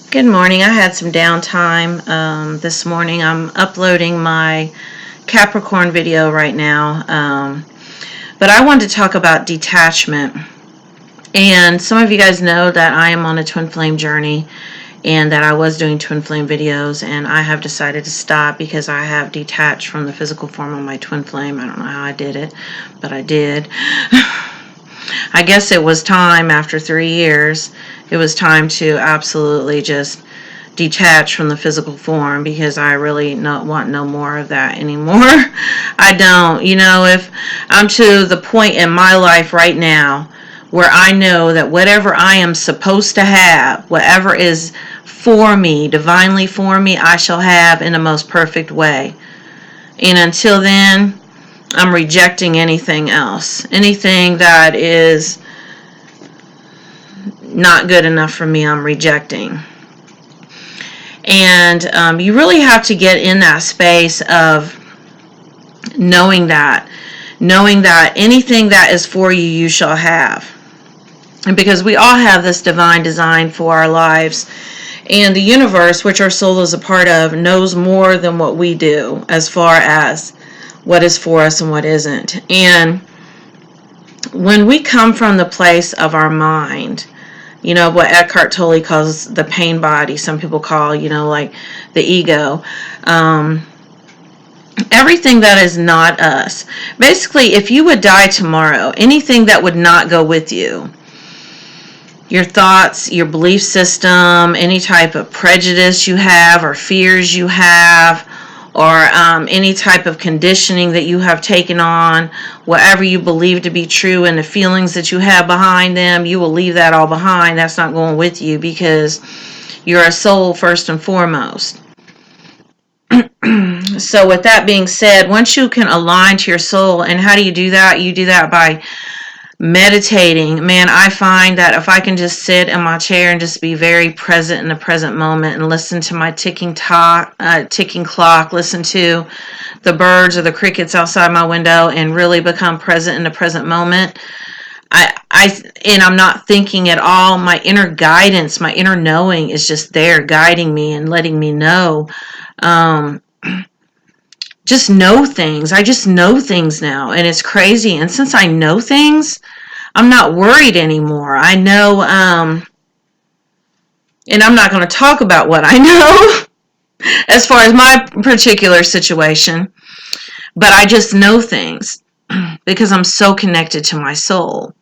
Good morning. I had some downtime this morning. I'm uploading my Capricorn video right now. But I wanted to talk about detachment. And some of you guys know that I am on a twin flame journey and that I was doing twin flame videos, and I have decided to stop because I have detached from the physical form of my twin flame. I don't know how I did it, but I did. I guess it was time after 3 years. It was time to absolutely just detach from the physical form because I really not want no more of that anymore. I don't. If I'm to the point in my life right now where I know that whatever I am supposed to have, whatever is for me, divinely for me, I shall have in the most perfect way. And until then, I'm rejecting anything else. Anything that is not good enough for me, I'm rejecting. And you really have to get in that space of knowing that anything that is for you, you shall have. And because we all have this divine design for our lives, and the universe, which our soul is a part of, knows more than what we do as far as what is for us and what isn't. And when we come from the place of our mind, what Eckhart Tolle calls the pain body, some people call, like the ego. Everything that is not us. Basically, if you would die tomorrow, anything that would not go with you, your thoughts, your belief system, any type of prejudice you have or fears you have, or any type of conditioning that you have taken on, whatever you believe to be true and the feelings that you have behind them, you will leave that all behind. That's not going with you because you're a soul first and foremost. So with that being said, once you can align to your soul, and how do you do that? You do that by meditating. Man, I find that if I can just sit in my chair and just be very present in the present moment and listen to my ticking clock, listen to the birds or the crickets outside my window and really become present in the present moment, and I'm not thinking at all. My inner guidance, my inner knowing is just there guiding me and letting me know. Just know things. I just know things now, and it's crazy. And since I know things, I'm not worried anymore. I know, and I'm not going to talk about what I know as far as my particular situation, but I just know things because I'm so connected to my soul.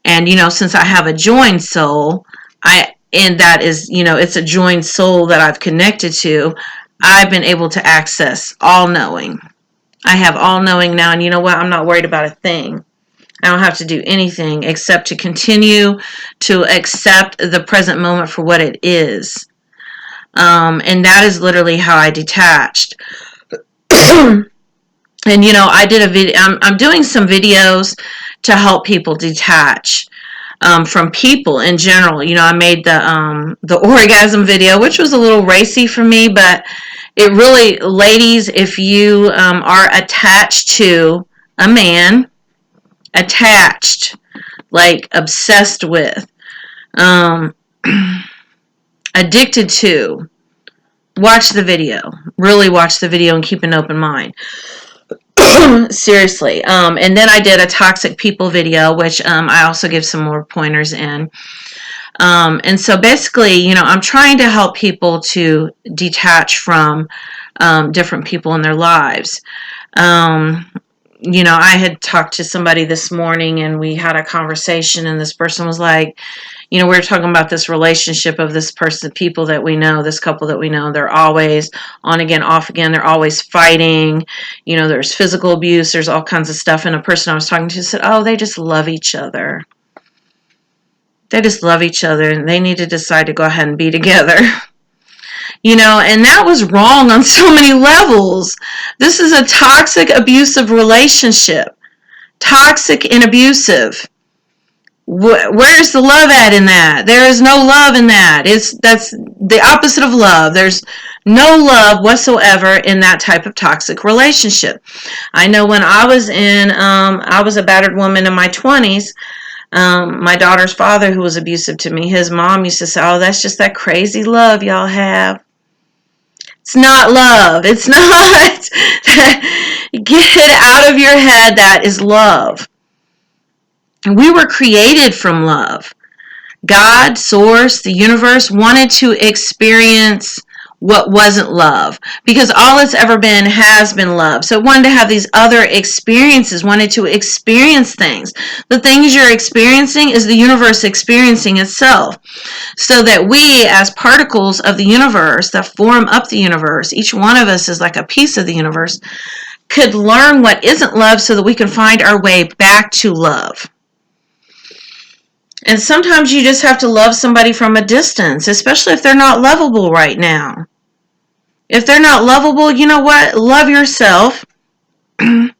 And, since I have a joined soul, and that is, it's a joined soul that I've connected to, I've been able to access all knowing. I have all knowing now, and you know what? I'm not worried about a thing. I don't have to do anything except to continue to accept the present moment for what it is. And that is literally how I detached. And, I did a video. I'm doing some videos to help people detach from people in general. I made the orgasm video, which was a little racy for me, but it really, ladies, if you are attached to a man, attached, like obsessed with, addicted to, watch the video. Really watch the video and keep an open mind. Seriously. And then I did a toxic people video, which I also give some more pointers in. And so basically, I'm trying to help people to detach from different people in their lives. I had talked to somebody this morning and we had a conversation, and this person was like, we were talking about this relationship of this person, people that we know, this couple that we know, they're always on again, off again, they're always fighting, there's physical abuse, there's all kinds of stuff. And a person I was talking to said, oh, they just love each other. They just love each other and they need to decide to go ahead and be together. And that was wrong on so many levels. This is a toxic, abusive relationship. Toxic and abusive. Where's the love at in that? There is no love in that. That's the opposite of love. There's no love whatsoever in that type of toxic relationship. I know when I was a battered woman in my 20s, My daughter's father, who was abusive to me, his mom used to say, "Oh, that's just that crazy love y'all have." It's not love. It's not. Get it out of your head. That is love. We were created from love. God, source, the universe wanted to experience what wasn't love, because all it's ever been has been love. So it wanted to have these other experiences, wanted to experience things. The things you're experiencing is the universe experiencing itself. So that we, as particles of the universe that form up the universe, each one of us is like a piece of the universe, could learn what isn't love so that we can find our way back to love. And sometimes you just have to love somebody from a distance, especially if they're not lovable right now. If they're not lovable, you know what? Love yourself. And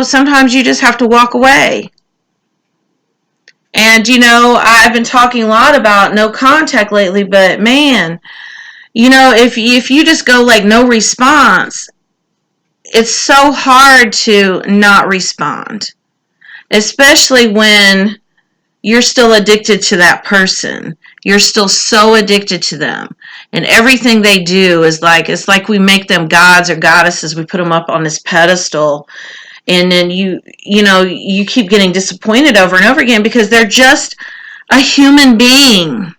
sometimes you just have to walk away. And I've been talking a lot about no contact lately, but man, if you just go like no response, it's so hard to not respond, especially when you're still addicted to that person. You're still so addicted to them. And everything they do is like, it's like we make them gods or goddesses. We put them up on this pedestal. And then you keep getting disappointed over and over again because they're just a human being.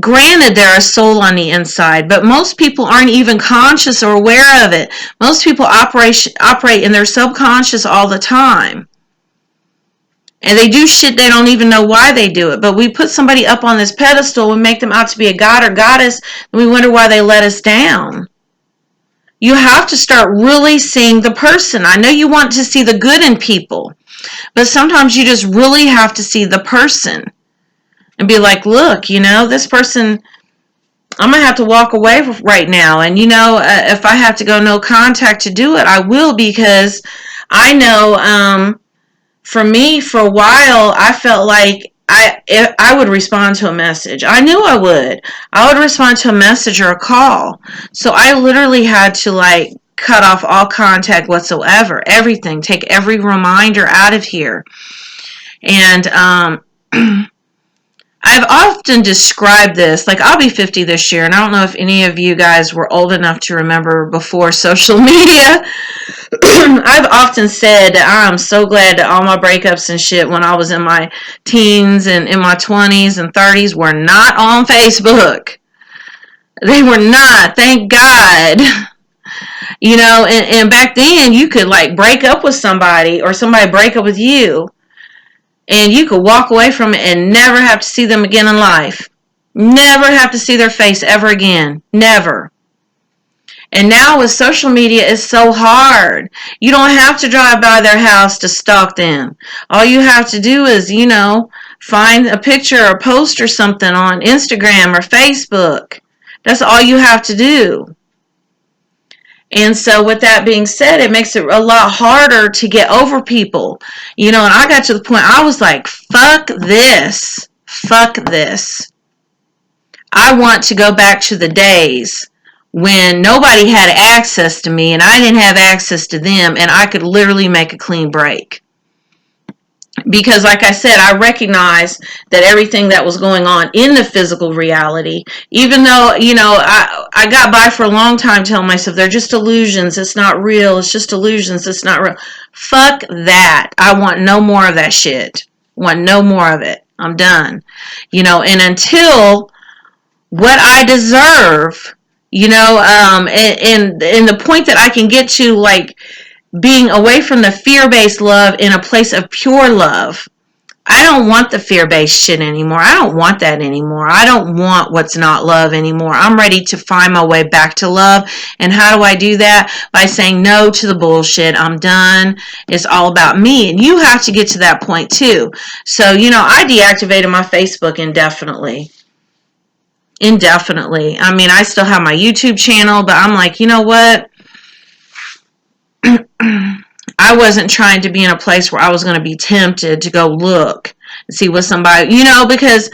Granted, they're a soul on the inside, but most people aren't even conscious or aware of it. Most people operate in their subconscious all the time. And they do shit they don't even know why they do it. But we put somebody up on this pedestal and make them out to be a god or goddess, and we wonder why they let us down. You have to start really seeing the person. I know you want to see the good in people, but sometimes you just really have to see the person and be like, look, this person, I'm going to have to walk away right now. And, if I have to go no contact to do it, I will, because I know, for me, for a while, I felt like I would respond to a message. I knew I would. I would respond to a message or a call. So I literally had to cut off all contact whatsoever. Everything. Take every reminder out of here. And I've often described this, I'll be 50 this year, and I don't know if any of you guys were old enough to remember before social media. I've often said that I'm so glad that all my breakups and shit when I was in my teens and in my 20s and 30s were not on Facebook. They were not, thank God. And back then you could break up with somebody or somebody break up with you, and you could walk away from it and never have to see them again in life. Never have to see their face ever again. Never. And now with social media, it's so hard. You don't have to drive by their house to stalk them. All you have to do is, find a picture or post or something on Instagram or Facebook. That's all you have to do. And so with that being said, it makes it a lot harder to get over people. And I got to the point, I was like, fuck this. Fuck this. I want to go back to the days when nobody had access to me and I didn't have access to them, and I could literally make a clean break. Because like I said, I recognize that everything that was going on in the physical reality, even though, I got by for a long time telling myself they're just illusions, it's not real, it's just illusions, it's not real. Fuck that. I want no more of that shit. Want no more of it. I'm done. And until what I deserve, and the point that I can get to, being away from the fear-based love in a place of pure love. I don't want the fear-based shit anymore. I don't want that anymore. I don't want what's not love anymore. I'm ready to find my way back to love. And how do I do that? By saying no to the bullshit. I'm done. It's all about me. And you have to get to that point too. So, I deactivated my Facebook indefinitely. I mean, I still have my YouTube channel, but I'm like, you know what? I wasn't trying to be in a place where I was going to be tempted to go look and see what somebody, because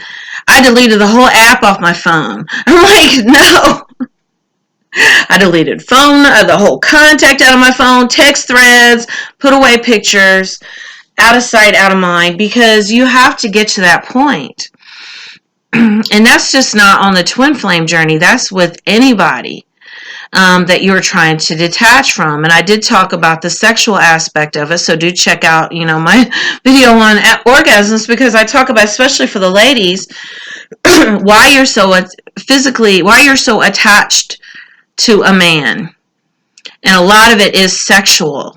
I deleted the whole app off my phone. I'm like, no. I deleted the whole contact out of my phone, text threads, put away pictures. out of sight, out of mind, because you have to get to that point. And that's just not on the twin flame journey. That's with anybody that you're trying to detach from. And I did talk about the sexual aspect of it. So do check out, my video on orgasms, because I talk about, especially for the ladies, why you're so attached to a man. And a lot of it is sexual.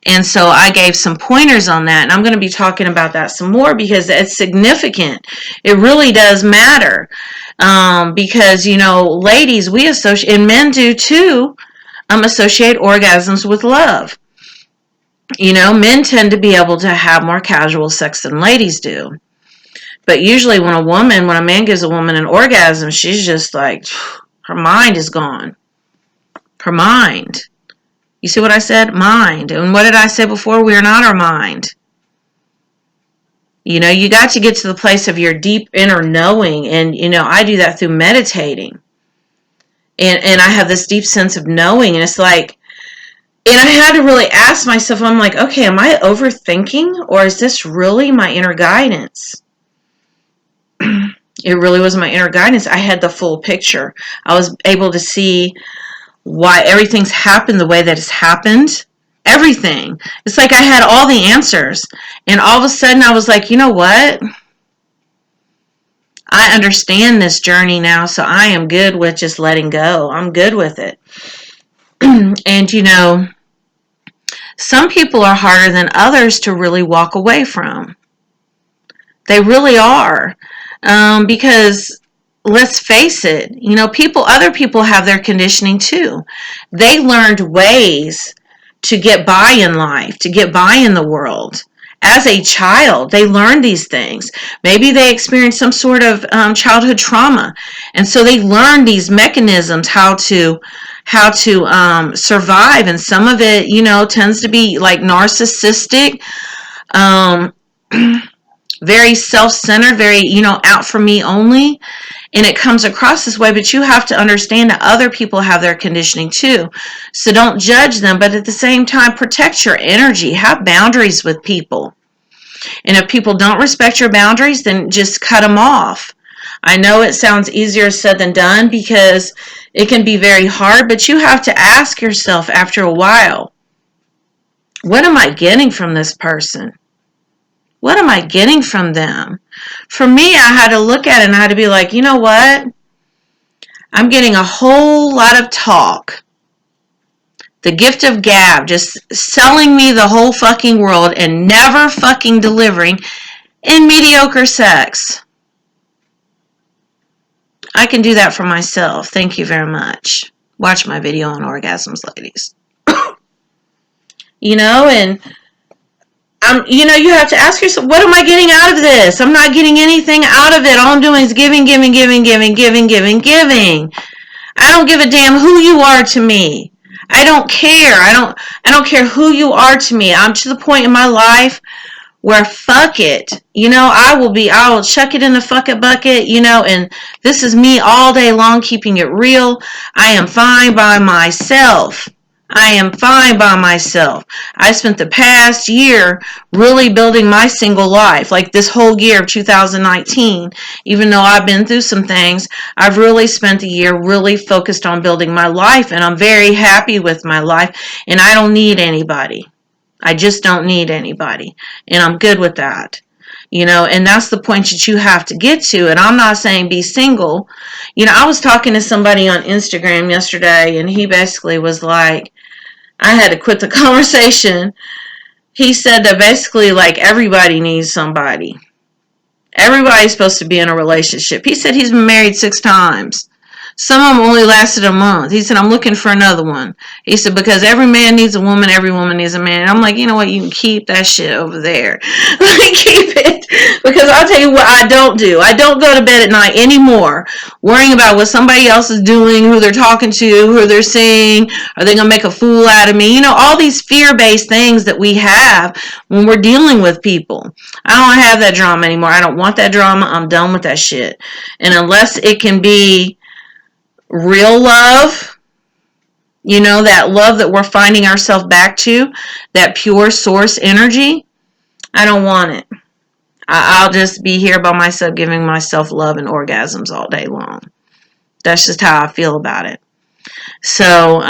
And so I gave some pointers on that, and I'm going to be talking about that some more because it's significant. It really does matter. Because, ladies, we associate, and men do too, associate orgasms with love. Men tend to be able to have more casual sex than ladies do. But usually when a man gives a woman an orgasm, she's just like, her mind is gone. Her mind. You see what I said? Mind. And what did I say before? We are not our mind. You got to get to the place of your deep inner knowing. And, I do that through meditating. And I have this deep sense of knowing. And it's like, and I had to really ask myself, I'm like, okay, am I overthinking? Or is this really my inner guidance? It really was my inner guidance. I had the full picture. I was able to see why everything's happened the way that it's happened. Everything. It's like I had all the answers. And all of a sudden I was like, you know what? I understand this journey now, so I am good with just letting go. I'm good with it. And some people are harder than others to really walk away from. They really are. Because let's face it, other people have their conditioning too. They learned ways to get by in life, to get by in the world. As a child, they learned these things. Maybe they experienced some sort of childhood trauma. And so they learned these mechanisms, how to survive. And some of it, tends to be like narcissistic, very self-centered, very, out for me only. And it comes across this way, but you have to understand that other people have their conditioning too. So don't judge them, but at the same time, protect your energy. Have boundaries with people. And if people don't respect your boundaries, then just cut them off. I know it sounds easier said than done because it can be very hard, but you have to ask yourself after a while, what am I getting from this person? What am I getting from them? For me, I had to look at it and I had to be like, you know what? I'm getting a whole lot of talk. The gift of gab, just selling me the whole fucking world and never fucking delivering in mediocre sex. I can do that for myself. Thank you very much. Watch my video on orgasms, ladies. And you have to ask yourself, what am I getting out of this? I'm not getting anything out of it. All I'm doing is giving. I don't give a damn who you are to me. I don't care. I don't care who you are to me. I'm to the point in my life where fuck it. I will chuck it in the fuck it bucket, and this is me all day long keeping it real. I am fine by myself. I spent the past year really building my single life. Like this whole year of 2019, even though I've been through some things, I've really spent the year really focused on building my life, and I'm very happy with my life, and I don't need anybody. I just don't need anybody, and I'm good with that. And that's the point that you have to get to. And I'm not saying be single. I was talking to somebody on Instagram yesterday, and he basically was like, I had to quit the conversation. He said that basically, like, everybody needs somebody. Everybody's supposed to be in a relationship. He said he's been married 6 times. Some of them only lasted a month. He said, I'm looking for another one. He said, because every man needs a woman, every woman needs a man. And I'm like, you know what? You can keep that shit over there. Keep it. Because I'll tell you what I don't do. I don't go to bed at night anymore worrying about what somebody else is doing, who they're talking to, who they're seeing. Are they going to make a fool out of me? All these fear-based things that we have when we're dealing with people. I don't have that drama anymore. I don't want that drama. I'm done with that shit. And unless it can be real love, that love that we're finding ourselves back to, that pure source energy, I don't want it. I'll just be here by myself giving myself love and orgasms all day long. That's just how I feel about it. So,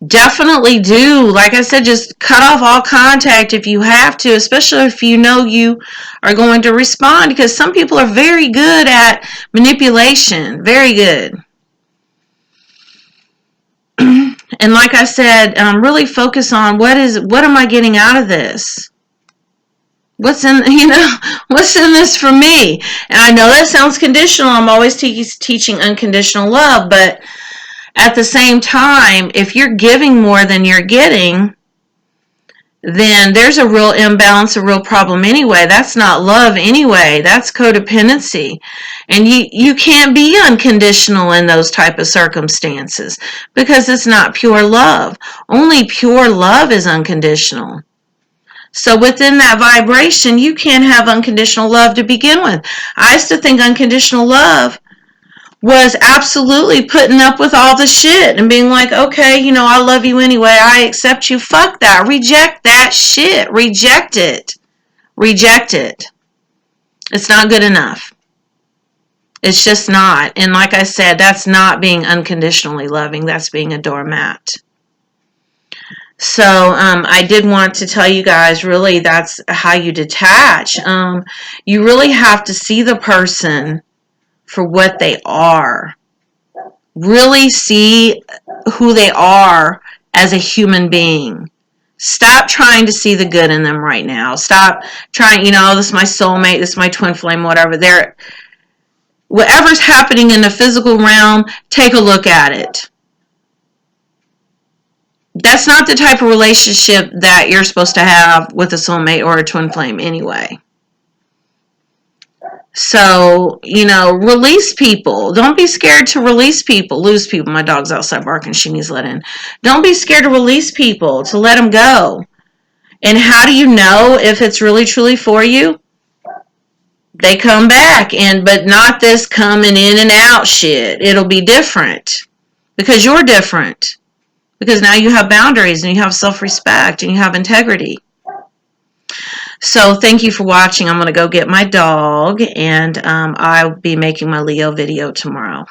definitely do. Like I said, just cut off all contact if you have to, especially if you know you are going to respond, because some people are very good at manipulation. Very good. And like I said, really focus on what am I getting out of this? What's in, what's in this for me? And I know that sounds conditional. I'm always teaching unconditional love, but at the same time, if you're giving more than you're getting, then there's a real imbalance, a real problem anyway. That's not love anyway. That's codependency. And you can't be unconditional in those type of circumstances because it's not pure love. Only pure love is unconditional. So within that vibration, you can't have unconditional love to begin with. I used to think unconditional love was absolutely putting up with all the shit and being like, okay, I love you anyway. I accept you. Fuck that. Reject that shit. Reject it. Reject it. It's not good enough. It's just not. And like I said, that's not being unconditionally loving. That's being a doormat. So I did want to tell you guys, really, that's how you detach. You really have to see the person for what they are. Really see who they are as a human being. Stop trying to see the good in them right now. Stop trying, this is my soulmate, this is my twin flame, whatever. Whatever's happening in the physical realm, take a look at it. That's not the type of relationship that you're supposed to have with a soulmate or a twin flame anyway. So, release people. Don't be scared to release people. Lose people. My dog's outside barking. She needs let in. Don't be scared to release people, to let them go. And how do you know if it's really, truly for you? They come back, but not this coming in and out shit. It'll be different because you're different. Because now you have boundaries and you have self-respect and you have integrity. So thank you for watching. I'm going to go get my dog, and I'll be making my Leo video tomorrow.